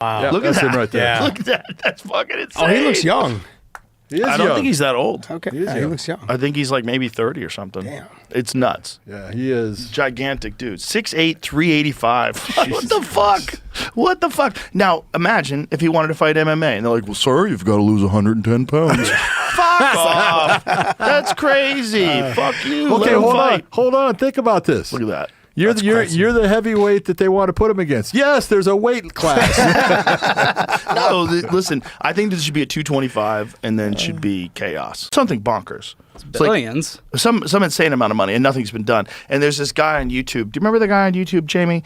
Yeah, Look at that's that. him right there. Yeah. Look at that. That's fucking insane. Oh, he looks young. He is I don't young. think he's that old. Okay, He is he young. looks young. I think he's like maybe 30 or something. Damn. It's nuts. Yeah, he is. Gigantic dude. 6'8", 385. What the fuck? What the fuck? Now, imagine if he wanted to fight MMA and they're like, well, sir, you've got to lose 110 pounds. Fuck off. That's crazy. Fuck you. Okay, Let him hold fight. on. Hold on. Think about this. Look at that. You're That's the, you're, crazy. you're the heavyweight that they want to put him against. Yes, there's a weight class. No, listen, I think this should be at 225 and then should be chaos. Something bonkers. It's like Billions. some insane amount of money and nothing's been done. And there's this guy on YouTube. Do you remember the guy on YouTube, Jamie?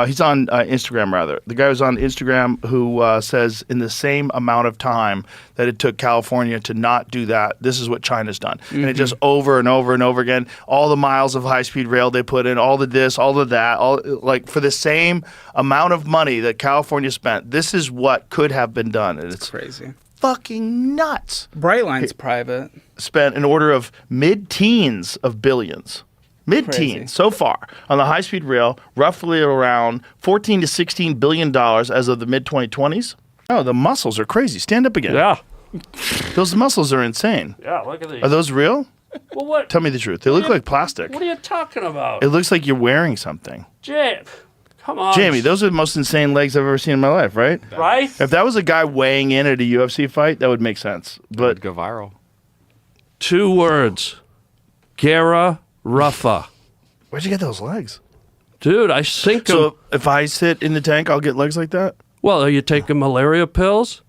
He's on Instagram, rather. The guy was on Instagram who says in the same amount of time that it took California to not do that, this is what China's done. And it just over and over and over again, all the miles of high-speed rail they put in, all the this, all of that, all like for the same amount of money that California spent, this is what could have been done. And it's Crazy. fucking nuts. Brightline's private. Spent an order of mid-teens of billions. Mid-teens Crazy. so far on the high-speed rail, roughly around $14 to $16 billion as of the mid-2020s. Oh, the muscles are crazy. Stand up again. Yeah. Those muscles are insane. Yeah, look at these. Are those real? Well, what? Tell me the truth. They look like plastic. What are you talking about? It looks like you're wearing something. Come on. Jamie, those are the most insane legs I've ever seen in my life, right? Right? If that was a guy weighing in at a UFC fight, that would make sense. But go viral. 2 words. Gara Ruffa. where'd you get those legs? Dude, I sink them. So if I sit in the tank, I'll get legs like that? Well, are you taking malaria pills?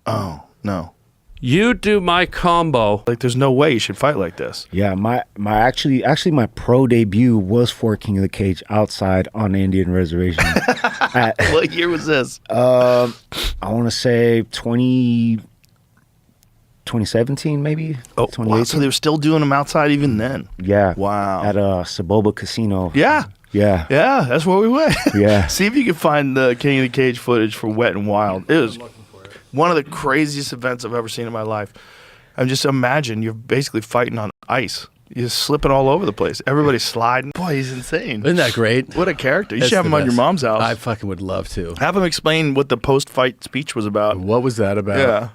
Oh, no. You do my combo. Like, there's no way you should fight like this. Yeah, my actually my pro debut was for King of the Cage outside on the Indian reservation. What year was this? I want to say 2017 maybe. Oh, wow. 2018. So they were still doing them outside even then. Yeah. Wow. At Saboba Casino. Yeah. Yeah. Yeah, that's where we went. Yeah. See if you can find the King of the Cage footage for Wet and Wild. It was one of the craziest events I've ever seen in my life. I'm just imagine you're basically fighting on ice. You're slipping all over the place. Everybody's sliding. Boy, he's insane. Isn't that great? What a character. You That's should have him the on your best. mom's house. I fucking would love to. Have him explain what the post-fight speech was about. What was that about? Yeah.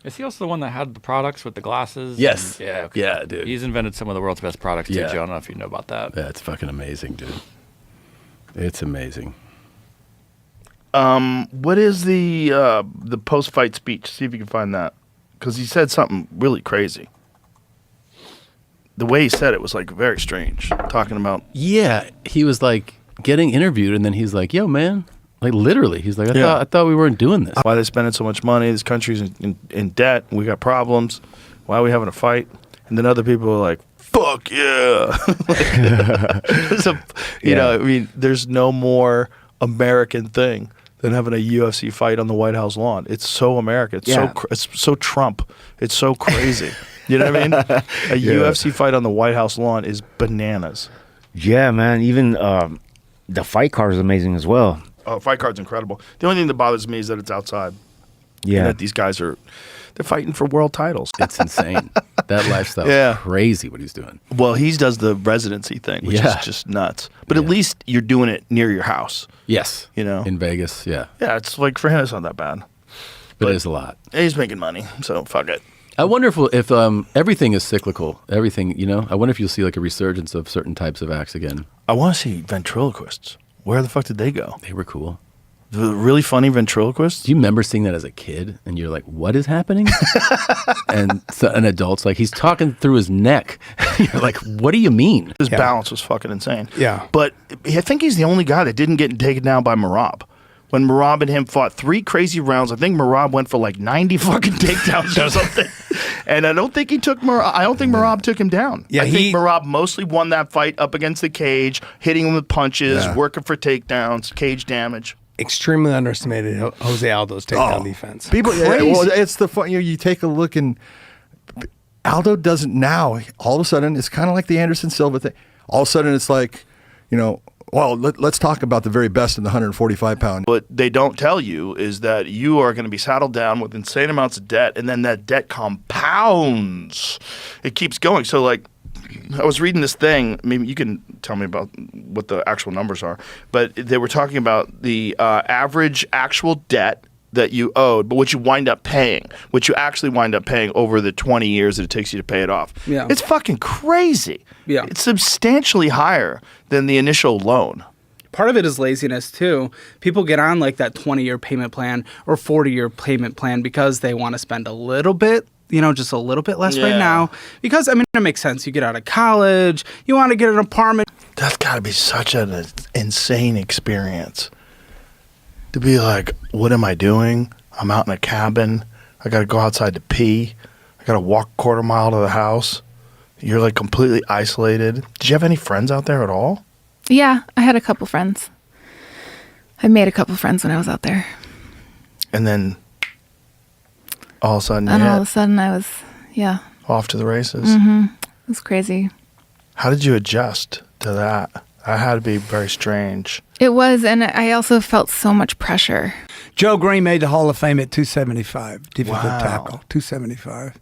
Is he also the one that had the products with the glasses? Yes. Yeah. Okay. Yeah, dude. He's invented some of the world's best products too, Yeah. Joe. I don't know if you know about that. That's fucking amazing, dude. It's amazing. What is the post-fight speech? See if you can find that. Because he said something really crazy. The way he said it was like very strange. Talking about Yeah, he was like getting interviewed, and then he's like, "Yo, man." Like literally, he's like, Yeah. I thought we weren't doing this. why they're spending so much money. This country's in debt. We got problems. Why are we having a fight? And then other people are like, fuck yeah. So, you know, I mean, there's no more American thing than having a UFC fight on the White House lawn. It's so American. It's Yeah. it's so Trump. It's so crazy. You know what I mean? A UFC fight on the White House lawn is bananas. Yeah, man. Even the fight card is amazing as well. Oh, fight card's incredible. The only thing that bothers me is that it's outside. Yeah. And that these guys they're fighting for world titles. It's insane. That lifestyle Yeah. is crazy what he's doing. Well, he does the residency thing, which Yeah. is just nuts. But at least you're doing it near your house. Yes. You know? In Vegas, yeah. Yeah, it's like for him, it's not that bad. But it is a lot. He's making money, so fuck it. I wonder if everything is cyclical. Everything, you know, I wonder if you'll see like a resurgence of certain types of acts again. I want to see ventriloquists. Where the fuck did they go? They were cool. The really funny ventriloquists? Do you remember seeing that as a kid and you're like, what is happening? And so an adult's like, he's talking through his neck. You're like, what do you mean? His balance was fucking insane. Yeah. But I think he's the only guy that didn't get taken down by Merab. When Merab and him fought 3 crazy rounds, I think Merab went for like 90 fucking takedowns or something. And I don't think he took Merab. I don't think Merab took him down. Yeah, I think Merab mostly won that fight up against the cage, hitting him with punches, working for takedowns, cage damage. Extremely underestimated Jose Aldo's takedown defense. People, Crazy. well, it's the fun. You take a look, and Aldo doesn't now. All of a sudden, it's kind of like the Anderson Silva thing. All of a sudden, it's like, you know, well, let's talk about the very best in the 145-pound. What they don't tell you is that you are going to be saddled down with insane amounts of debt, and then that debt compounds. It keeps going. So, like, I was reading this thing. Maybe you can tell me about what the actual numbers are. But they were talking about the average actual debt that you owed, but what you wind up paying, what you actually wind up paying over the 20 years that it takes you to pay it off. Yeah. It's fucking crazy. Yeah. It's substantially higher than the initial loan. Part of it is laziness too. People get on like that 20-year payment plan or 40-year payment plan because they want to spend a little bit, just a little bit less right now. Because, it makes sense. You get out of college, you want to get an apartment. That's got to be such an insane experience. To be like, what am I doing? I'm out in a cabin. I got to go outside to pee. I got to walk a quarter mile to the house. You're like completely isolated. Did you have any friends out there at all? Yeah, I had a couple friends. I made a couple friends when I was out there. And then all of a sudden, all of a sudden I was, off to the races. Mm-hmm. It was crazy. How did you adjust to that? That had to be very strange. It was, and I also felt so much pressure. Joe Green made the Hall of Fame at 275, defensive Wow. tackle, 275.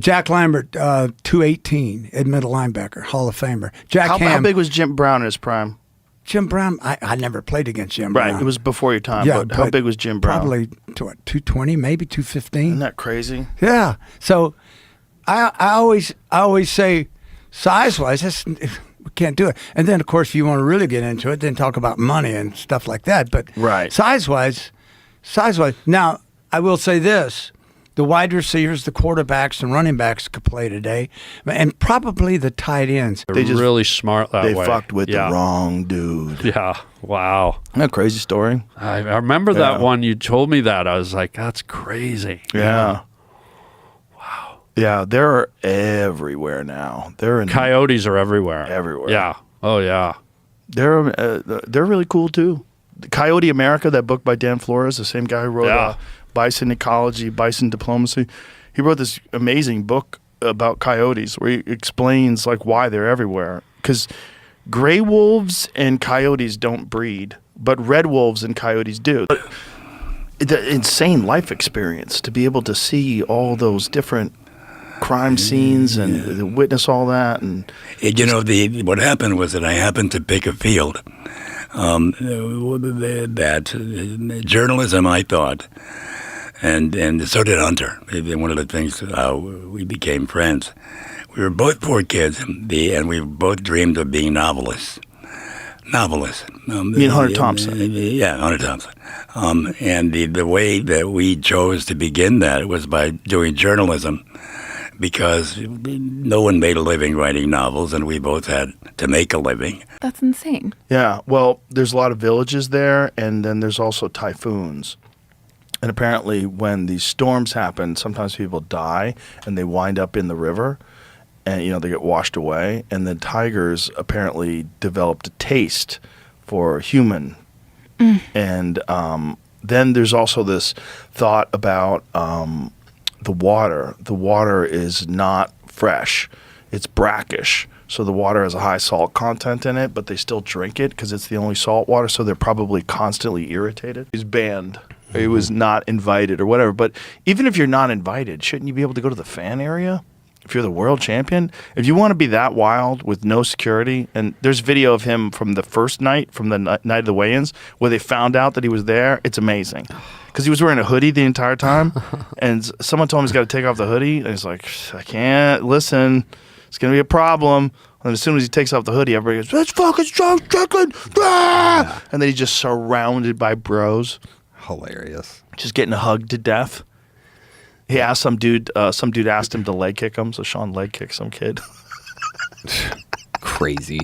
Jack Lambert, 218, middle linebacker, Hall of Famer. Jack How Ham. big was Jim Brown in his prime? Jim Brown, I never played against Jim Right, Brown. it was before your time, but how big was Jim Brown? Probably, 220, maybe 215. Isn't that crazy? Yeah. So I always say, size-wise, we can't do it. And then, of course, if you want to really get into it, then talk about money and stuff like that. But Right. size-wise. Now, I will say this. The wide receivers, the quarterbacks, and running backs could play today, and probably the tight ends. They're really smart that They way. fucked with the wrong dude. Yeah. Wow. Isn't that a crazy story? I remember that one. You told me that. I was like, that's crazy. Yeah. Wow. Yeah, they're everywhere now. They're in Coyotes are everywhere. Everywhere. Yeah. Oh, yeah. They're really cool too. Coyote America, that book by Dan Flores, the same guy who wrote Bison Ecology, Bison Diplomacy. He wrote this amazing book about coyotes where he explains like why they're everywhere. Because gray wolves and coyotes don't breed, but red wolves and coyotes do. The insane life experience to be able to see all those different crime scenes and witness all that. And what happened was that I happened to pick a field that journalism, I thought, and so did Hunter. One of the things we became friends. We were both poor kids, and we both dreamed of being novelists. You mean Hunter Thompson? Yeah, Hunter Thompson. And the way that we chose to begin that was by doing journalism, because no one made a living writing novels, and we both had to make a living. That's insane. Yeah, well, there's a lot of villages there, and then there's also typhoons. And apparently when these storms happen, sometimes people die, and they wind up in the river, and, they get washed away. And then tigers apparently developed a taste for human. And then there's also this thought about the water. The water is not fresh. It's brackish. So the water has a high salt content in it, but they still drink it because it's the only salt water, so they're probably constantly irritated. He's banned. Or he was not invited or whatever. But even if you're not invited, shouldn't you be able to go to the fan area? If you're the world champion? If you want to be that wild with no security, and there's video of him from the first night, from the night of the weigh-ins, where they found out that he was there. It's amazing. Because he was wearing a hoodie the entire time, and someone told him he's got to take off the hoodie, and he's like, I can't, listen, it's going to be a problem. And as soon as he takes off the hoodie, everybody goes, let's fucking start chicken! Ah! And then he's just surrounded by bros. Hilarious. Just getting hugged to death. He asked some dude asked him to leg kick him, so Sean leg kicked some kid. Crazy.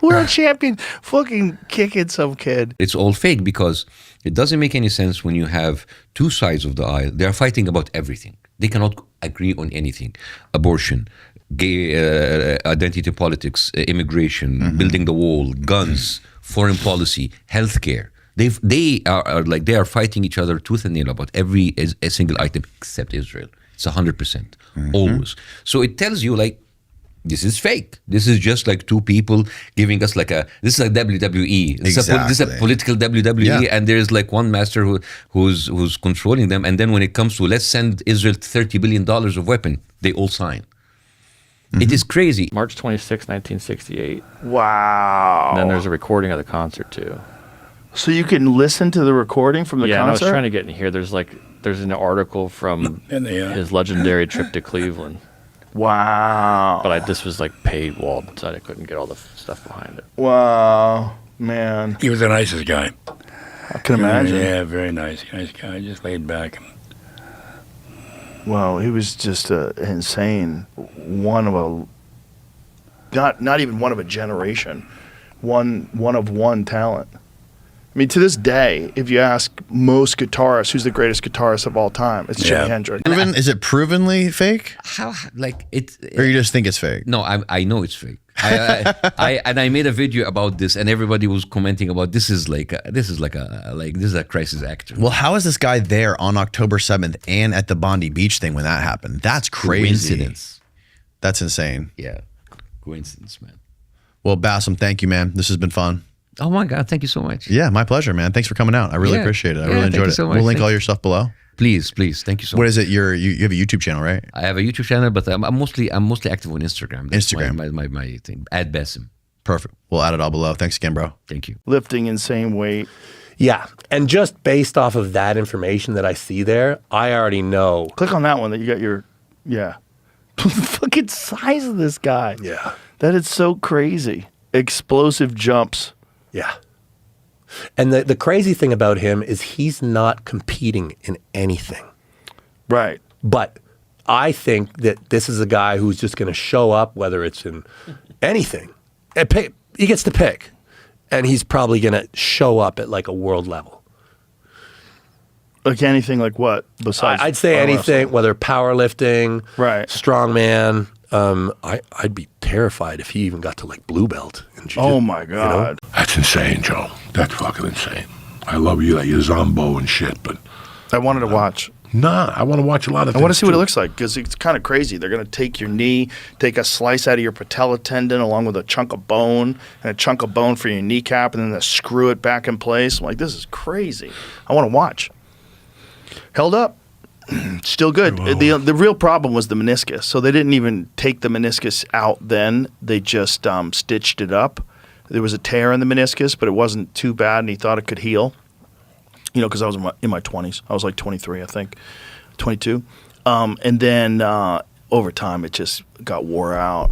World champion fucking kicking some kid. It's all fake because it doesn't make any sense when you have two sides of the aisle. They are fighting about everything. They cannot agree on anything. Abortion, gay identity politics, immigration, building the wall, guns, foreign policy, healthcare. They are fighting each other tooth and nail about a single item except Israel. It's 100%, always. So it tells you this is fake. This is just like two people giving us this is like WWE. This is a political WWE, and there's one master who's controlling them. And then when it comes to let's send Israel $30 billion of weapon, they all sign. It is crazy. March 26, 1968. Wow. And then there's a recording of the concert too. So you can listen to the recording from the Yeah, and I was concert? trying to get in here. There's an article from his legendary trip to Cleveland. Wow. But this was like paywalled, so I couldn't get all the stuff behind it. Wow, man. He was the nicest guy. I can imagine. Yeah, very nice guy. Just laid back. Well, he was just insane. One of a, not even one of a generation. One of one talent. I mean, to this day, if you ask most guitarists, who's the greatest guitarist of all time, it's Jimi Hendrix. Is it provenly fake? How like it? Or you just think it's fake? No, I know it's fake. I made a video about this, and everybody was commenting about this is a crisis actor. Well, how is this guy there on October 7th and at the Bondi Beach thing when that happened? That's crazy. Coincidence. That's insane. Yeah, coincidence, man. Well, Bassem, thank you, man. This has been fun. Oh my God, thank you so much. Yeah, my pleasure, man. Thanks for coming out. I really appreciate it. I really enjoyed it. So much. We'll link all your stuff below. Please, thank you so much. What is it? You have a YouTube channel, right? I have a YouTube channel, but I'm mostly active on Instagram. That's Instagram. my thing. @Bassem. Perfect. We'll add it all below. Thanks again, bro. Thank you. Lifting insane weight. Yeah, and just based off of that information that I see there, I already know. Click on that one that you got your, the fucking size of this guy. Yeah. That is so crazy. Explosive jumps. Yeah. And the crazy thing about him is he's not competing in anything. Right. But I think that this is a guy who's just going to show up, whether it's in anything. He gets to pick. And he's probably going to show up at like a world level. Like anything like what? Besides I'd say anything, wrestling? whether powerlifting, right, strongman. I'd be terrified if he even got to like blue belt in jiu-jitsu. Oh my God. That's insane, Joe. That's fucking insane. I love you, that you're Zombo and shit, but I wanted to watch. Nah, I want to watch a lot of I things. want to see what it too. looks like because it's kind of crazy. They're going to take your knee, take a slice out of your patella tendon along with a chunk of bone and a chunk of bone for your kneecap, and then they screw it back in place. I'm like, this is crazy. I want to watch. Held up. Still good. The real problem was the meniscus. So they didn't even take the meniscus out then. They just stitched it up. There was a tear in the meniscus, but it wasn't too bad, and he thought it could heal. You know, because I was in my 20s. I was like 23, I think, 22. And then over time, it just got wore out.